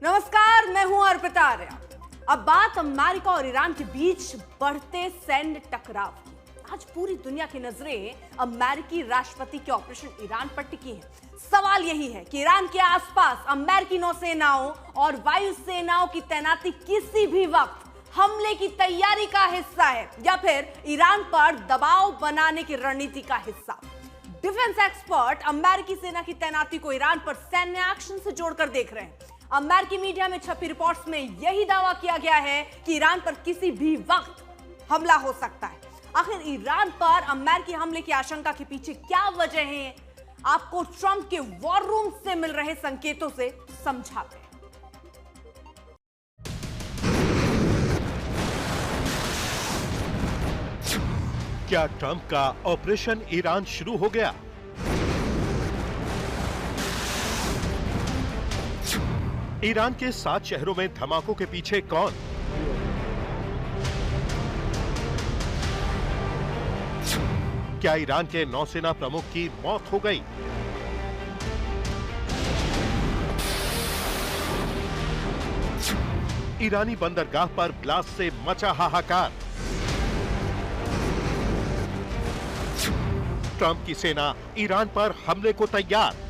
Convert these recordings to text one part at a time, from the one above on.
नमस्कार, मैं हूं अर्पिता आर्या। अब बात अमेरिका और ईरान के बीच बढ़ते सैन्य टकराव की। आज पूरी दुनिया की नजरें अमेरिकी राष्ट्रपति के ऑपरेशन ईरान पर टिकी हैं। सवाल यही है कि ईरान के आसपास अमेरिकी नौसेनाओं और वायुसेनाओं की तैनाती किसी भी वक्त हमले की तैयारी का हिस्सा है या फिर ईरान पर दबाव बनाने की रणनीति का हिस्सा। डिफेंस एक्सपर्ट अमेरिकी सेना की तैनाती को ईरान पर सैन्य एक्शन से जोड़कर देख रहे हैं। अमेरिकी मीडिया में छपी रिपोर्ट्स में यही दावा किया गया है कि ईरान पर किसी भी वक्त हमला हो सकता है। आखिर ईरान पर अमेरिकी हमले की आशंका के पीछे क्या वजह है, आपको ट्रंप के वॉर रूम से मिल रहे संकेतों से समझाते हैं। क्या ट्रंप का ऑपरेशन ईरान शुरू हो गया? ईरान के 7 शहरों में धमाकों के पीछे कौन? क्या ईरान के नौसेना प्रमुख की मौत हो गई? ईरानी बंदरगाह पर ब्लास्ट से मचा हाहाकार। ट्रंप की सेना ईरान पर हमले को तैयार।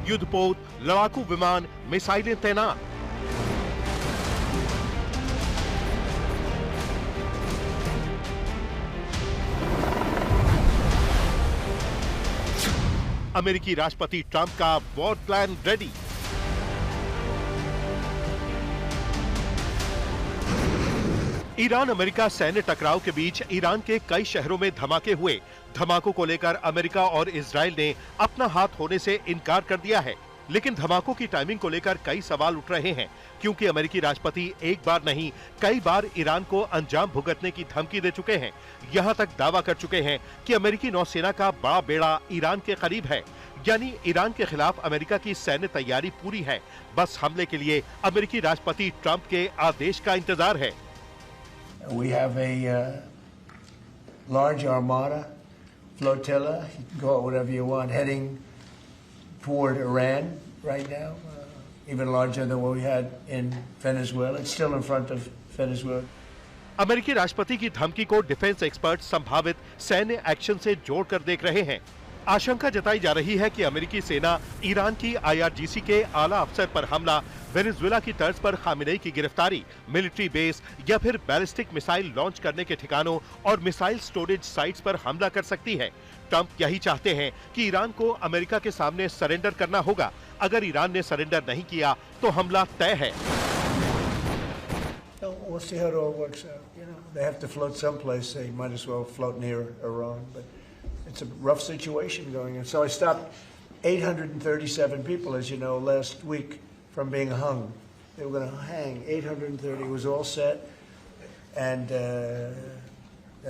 युद्धपोत, लड़ाकू विमान, मिसाइलें तैनात। अमेरिकी राष्ट्रपति ट्रंप का war plan ready. Iran America सैन्य टकराव के बीच ईरान के कई शहरों में धमाके हुए। धमाकों को लेकर अमेरिका और इजराइल ने अपना हाथ होने से इनकार कर दिया है, लेकिन धमाकों की टाइमिंग को लेकर कई सवाल उठ रहे हैं, क्योंकि अमेरिकी राष्ट्रपति एक बार नहीं कई बार ईरान को अंजाम भुगतने की धमकी दे चुके हैं। यहां तक दावा कर चुके हैं कि अमेरिकी नौसेना का बड़ा बेड़ा ईरान के करीब है, यानी ईरान के खिलाफ अमेरिका की सैन्य तैयारी पूरी है। बस हमले के लिए अमेरिकी राष्ट्रपति ट्रंप के आदेश का इंतजार है। We have a large armada, flotilla, you can call it whatever you want, heading toward Iran right now, even larger than what we had in Venezuela. It's still in front of Venezuela. अमेरिकी राष्ट्रपति की धमकी को defence expert संभावित सैन्य action से जोड़कर देख रहे हैं। आशंका जताई जा रही है कि अमेरिकी सेना ईरान की IRGC के आला अफसर पर हमला, वेनेजुएला की तर्ज पर खामेनेई की गिरफ्तारी, मिलिट्री बेस या फिर बैलिस्टिक मिसाइल लॉन्च करने के ठिकानों और मिसाइल स्टोरेज साइट्स पर हमला कर सकती है। ट्रंप यही चाहते हैं कि ईरान को अमेरिका के सामने सरेंडर करना होगा। अगर ईरान ने सरेंडर नहीं किया तो हमला तय है। We'll see how it all works out. You know, they have to float someplace. They might as well float near Iran, but it's a rough situation going on. So I stopped 837 people, as you know, last week from being hung. They were going to hang 830. It was all set, and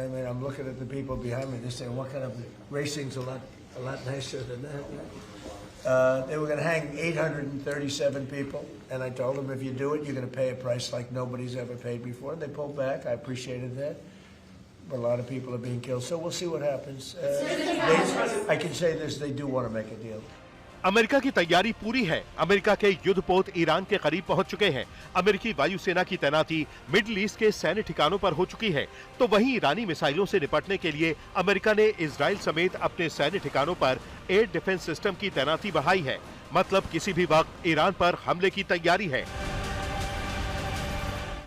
I mean, I'm looking at the people behind me. They're saying, "What kind of racing's a lot nicer than that?" They were going to hang 837 people, and I told them, if you do it, you're going to pay a price like nobody's ever paid before. They pulled back. I appreciated that. But a lot of people are being killed, so we'll see what happens. I can say this, they do want to make a deal. America की तैयारी पूरी है। America के युद्धपोत Iran के करीब पहुंच चुके हैं। अमेरिकी वायुसेना की तैनाती मिडिल ईस्ट के सैन्य ठिकानों पर हो चुकी है। तो वहीं ईरानी मिसाइलों से निपटने के लिए अमेरिका ने इजराइल समेत अपने सैन्य ठिकानों पर एयर डिफेंस सिस्टम की तैनाती बढ़ाई है। मतलब किसी भी वक्त ईरान पर हमले की तैयारी है।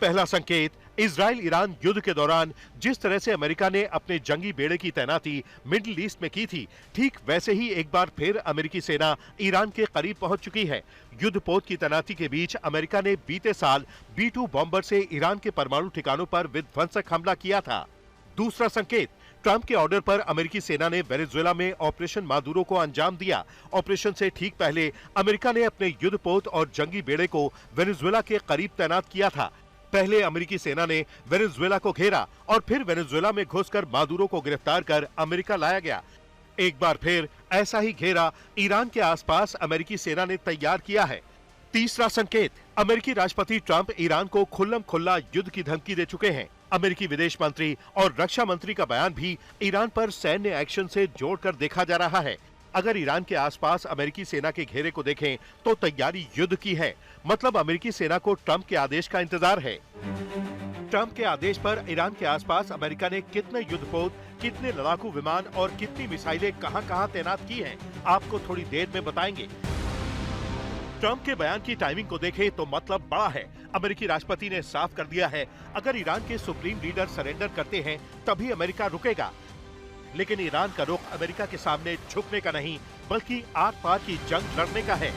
पहला संकेत, इजराइल ईरान युद्ध के दौरान जिस तरह से अमेरिका ने अपने जंगी बेड़े की तैनाती मिडिल ईस्ट में की थी, ठीक वैसे ही एक बार फिर अमेरिकी सेना ईरान के करीब पहुंच चुकी है। युद्धपोत की तैनाती के बीच अमेरिका ने बीते साल B-2 बॉम्बर से ईरान के परमाणु ठिकानों पर विध्वंसक हमला किया था। दूसरा संकेत, ट्रंप के ऑर्डर पर अमेरिकी सेना ने वेनेजुएला में ऑपरेशन मादुरो को अंजाम दिया। ऑपरेशन से ठीक पहले अमेरिका ने अपने युद्धपोत और जंगी बेड़े को वेनेजुएला के करीब तैनात किया था। पहले अमेरिकी सेना ने वेनेजुएला को घेरा और फिर वेनेजुएला में घुसकर मादुरो को गिरफ्तार कर अमेरिका लाया गया। एक बार फिर ऐसा ही घेरा ईरान के आसपास अमेरिकी सेना ने तैयार किया है। तीसरा संकेत, अमेरिकी राष्ट्रपति ट्रंप ईरान को खुल्लम खुल्ला युद्ध की धमकी दे चुके हैं। अमेरिकी विदेश मंत्री और रक्षा मंत्री का बयान भी ईरान पर सैन्य एक्शन से जोड़कर देखा जा रहा है। अगर ईरान के आसपास अमेरिकी सेना के घेरे को देखें तो तैयारी युद्ध की है, मतलब अमेरिकी सेना को ट्रंप के आदेश का इंतजार है। ट्रंप के आदेश पर ईरान के आसपास अमेरिका ने कितने युद्धपोत, कितने लड़ाकू विमान और कितनी मिसाइलें कहां-कहां तैनात की हैं, आपको थोड़ी देर में बताएंगे। ट्रंप के बयान की टाइमिंग को देखें तो मतलब बड़ा है। अमेरिकी राष्ट्रपति ने साफ कर दिया है, अगर ईरान के सुप्रीम लीडर सरेंडर करते हैं तभी अमेरिका रुकेगा। लेकिन ईरान का रुख अमेरिका के सामने झुकने का नहीं, बल्कि आर-पार की जंग लड़ने का है।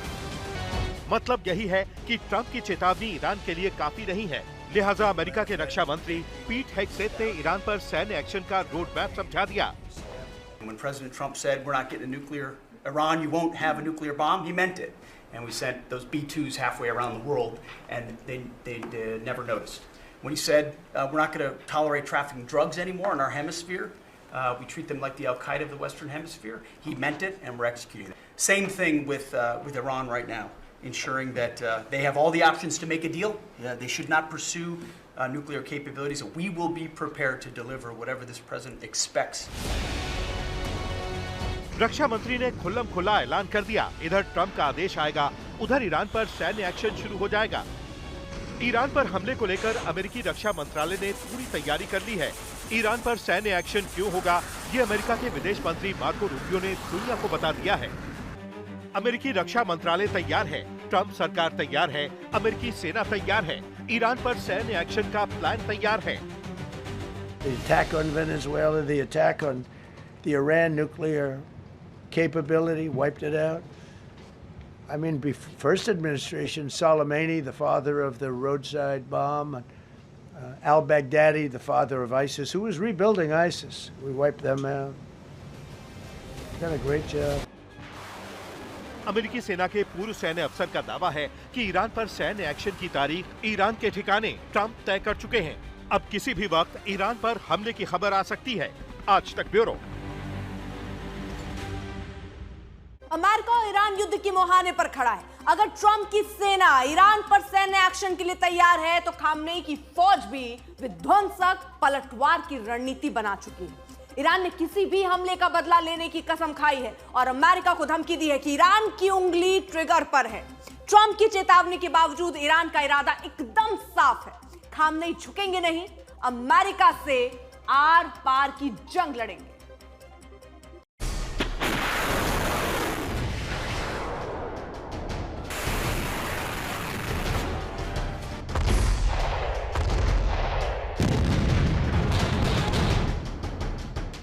मतलब यही है कि ट्रंप की चेतावनी ईरान के लिए काफी नहीं है। लिहाजा अमेरिका के रक्षा मंत्री पीट हेग्सेथ ने ईरान पर सैन्य एक्शन का रोड मैप समझा दिया। When President Trump said we're not getting a nuclear Iran, you won't have a nuclear bomb, he meant it. And we sent those B-2s halfway around the world, and they never noticed. When he said we're not going to tolerate trafficking drugs anymore in our hemisphere, we treat them like the Al-Qaeda of the Western Hemisphere, he meant it, and we're executing it. Same thing with Iran right now, ensuring that they have all the options to make a deal. They should not pursue nuclear capabilities. We will be prepared to deliver whatever this president expects. रक्षा मंत्री ने खुल्लम खुल्ला ऐलान कर दिया, इधर Trump का आदेश आएगा, उधर ईरान पर सैन्य एक्शन शुरू हो जाएगा। ईरान पर हमले को लेकर अमेरिकी रक्षा मंत्रालय ने पूरी तैयारी कर ली है। ईरान पर सैन्य एक्शन क्यों होगा, ये अमेरिका के विदेश मंत्री मार्को रूबियो ने दुनिया को बता दिया है। अमेरिकी रक्षा मंत्रालय तैयार है, ट्रंप सरकार तैयार है, अमेरिकी सेना तैयार है, ईरान पर सैन्य एक्शन का प्लान तैयार है। The attack on Venezuela, the attack on the Iran nuclear capability, wiped it out. I mean, first administration, Soleimani, the father of the roadside bomb, al-Baghdadi, the father of ISIS, who was rebuilding ISIS. We wiped them out. Done a great job. अमेरिकी सेना के पूर्व सैन्य अफसर का दावा है कि ईरान पर सैन्य एक्शन की तारीख ईरान के ठिकाने ट्रंप तय कर चुके हैं। अब किसी भी वक्त ईरान पर हमले की खबर आ सकती है। आज तक ब्यूरो। अमेरिका और ईरान युद्ध की मुहाने पर खड़ा है। अगर ट्रंप की सेना ईरान पर सैन्य एक्शन के लिए तैयार है तो खामनेई की फौज भी विध्वंसक पलटवार की रणनीति बना चुकी है। ईरान ने किसी भी हमले का बदला लेने की कसम खाई है और अमेरिका को धमकी दी है कि ईरान की उंगली ट्रिगर पर है। ट्रंप की चेतावनी के बावजूद ईरान का इरादा एकदम साफ है, खामनेई झुकेंगे नहीं, अमेरिका से आर पार की जंग लड़ेंगे।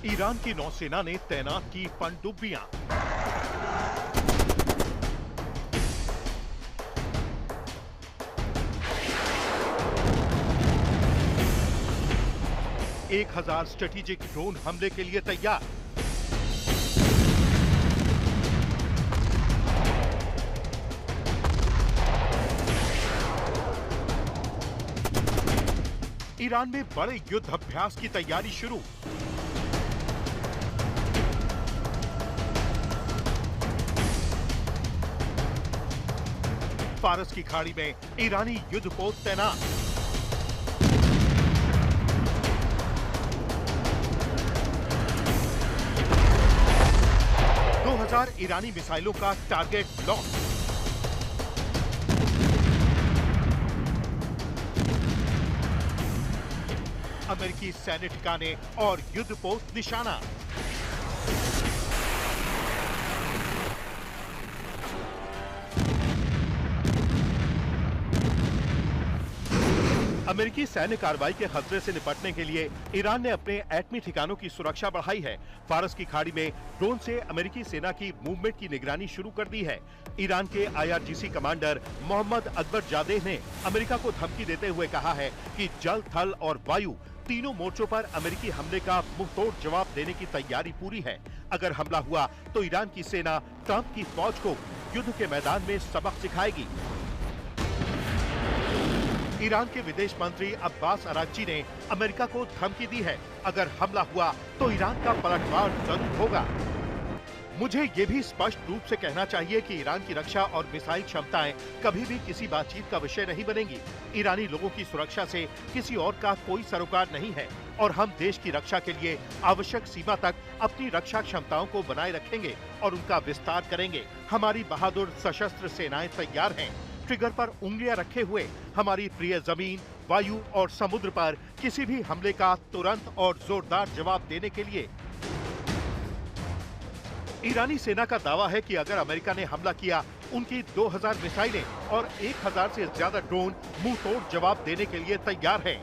ईरान की नौसेना ने तैनात की पनडुब्बियां। एक 1000 स्ट्रेटेजिक ड्रोन हमले के लिए तैयार। ईरान में बड़े युद्ध अभ्यास की तैयारी शुरू। फारस की खाड़ी में ईरानी युद्धपोत तैनात। ईरानी मिसाइलों का टारगेट लॉक। अमेरिकी सैन्य ठिकाने और युद्धपोत निशाना। अमेरिकी सैन्य कार्रवाई के खतरे से निपटने के लिए ईरान ने अपने एटमी ठिकानों की सुरक्षा बढ़ाई है। फारस की खाड़ी में ड्रोन से अमेरिकी सेना की मूवमेंट की निगरानी शुरू कर दी है। ईरान के IRGC कमांडर मोहम्मद अकबर जादेह ने अमेरिका को धमकी देते हुए कहा है कि जल, थल और वायु तीनों मोर्चों पर अमेरिकी हमले का मुंहतोड़ जवाब देने की तैयारी पूरी है। अगर हमला हुआ तो ईरान की सेना ट्रंप की फौज को युद्ध के मैदान में सबक सिखाएगी। ईरान के विदेश मंत्री अब्बास अराक्ची ने अमेरिका को धमकी दी है, अगर हमला हुआ तो ईरान का पलटवार जरूर होगा। मुझे ये भी स्पष्ट रूप से कहना चाहिए कि ईरान की रक्षा और मिसाइल क्षमताएं कभी भी किसी बातचीत का विषय नहीं बनेंगी। ईरानी लोगों की सुरक्षा से किसी और का कोई सरोकार नहीं है और हम देश की रक्षा के लिए आवश्यक सीमा तक अपनी रक्षा क्षमताओं को बनाए रखेंगे और उनका विस्तार करेंगे। हमारी बहादुर सशस्त्र सेनाएं तैयार हैं, ट्रिगर पर उंगलियां रखे हुए हमारी प्रिय जमीन, वायु और समुद्र पर किसी भी हमले का तुरंत और जोरदार जवाब देने के लिए। ईरानी सेना का दावा है कि अगर अमेरिका ने हमला किया, उनकी 2000 मिसाइलें और 1000 से ज्यादा ड्रोन मुंह तोड़ जवाब देने के लिए तैयार हैं।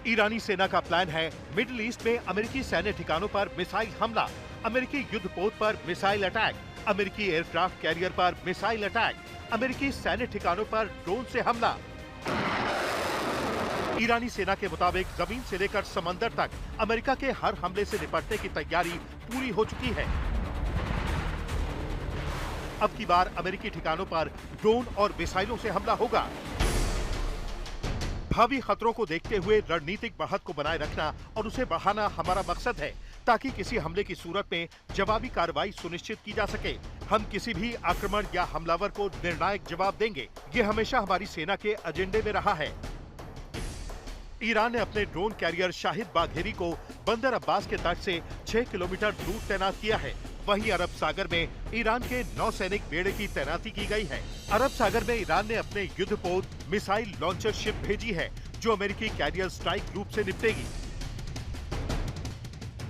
ईरानी सेना का प्लान है मिडिल ईस्ट में अमेरिकी सैन्य ठिकानों पर मिसाइल हमला, अमेरिकी युद्धपोत पर मिसाइल अटैक, अमेरिकी एयरक्राफ्ट कैरियर पर मिसाइल अटैक, अमेरिकी सैन्य ठिकानों पर ड्रोन से हमला। ईरानी सेना के मुताबिक जमीन से लेकर समंदर तक अमेरिका के हर हमले से निपटने की तैयारी पूरी हो चुकी है। अब की बार अमेरिकी ठिकानों पर ड्रोन और मिसाइलों से हमला होगा। भावी खतरों को देखते हुए रणनीतिक बढ़त को बनाए रखना और उसे बढ़ाना हमारा मकसद है, ताकि किसी हमले की सूरत में जवाबी कार्रवाई सुनिश्चित की जा सके। हम किसी भी आक्रमण या हमलावर को निर्णायक जवाब देंगे। ये हमेशा हमारी सेना के एजेंडे में रहा है। ईरान ने अपने ड्रोन कैरियर शाहिद बाघेरी को बंदर अब्बास के तट से 6 किलोमीटर दूर तैनात किया है। वहीं अरब सागर में ईरान के नौसैनिक बेड़े की तैनाती की गई है। अरब सागर में ईरान ने अपने युद्धपोत मिसाइल लॉन्चर शिप भेजी है, जो अमेरिकी कैरियर स्ट्राइक ग्रुप से निपटेगी।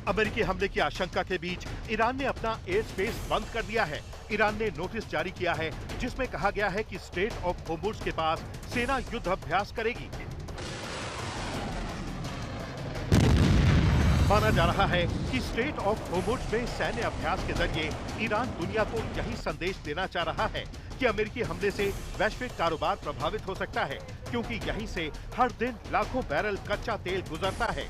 अमेरिकी हमले की आशंका के बीच ईरान ने अपना एयर स्पेस बंद कर दिया है। ईरान ने नोटिस जारी किया है, जिसमें कहा गया है कि स्ट्रेट ऑफ होर्मुज के पास सेना युद्ध अभ्यास करेगी। माना जा रहा है कि स्ट्रेट ऑफ होर्मुज में सैन्य अभ्यास के जरिए ईरान दुनिया को यही संदेश देना चाह रहा है कि अमेरिकी हमले से वैश्विक कारोबार प्रभावित हो सकता है, क्योंकि यहीं से हर दिन लाखों बैरल कच्चा तेल गुजरता है।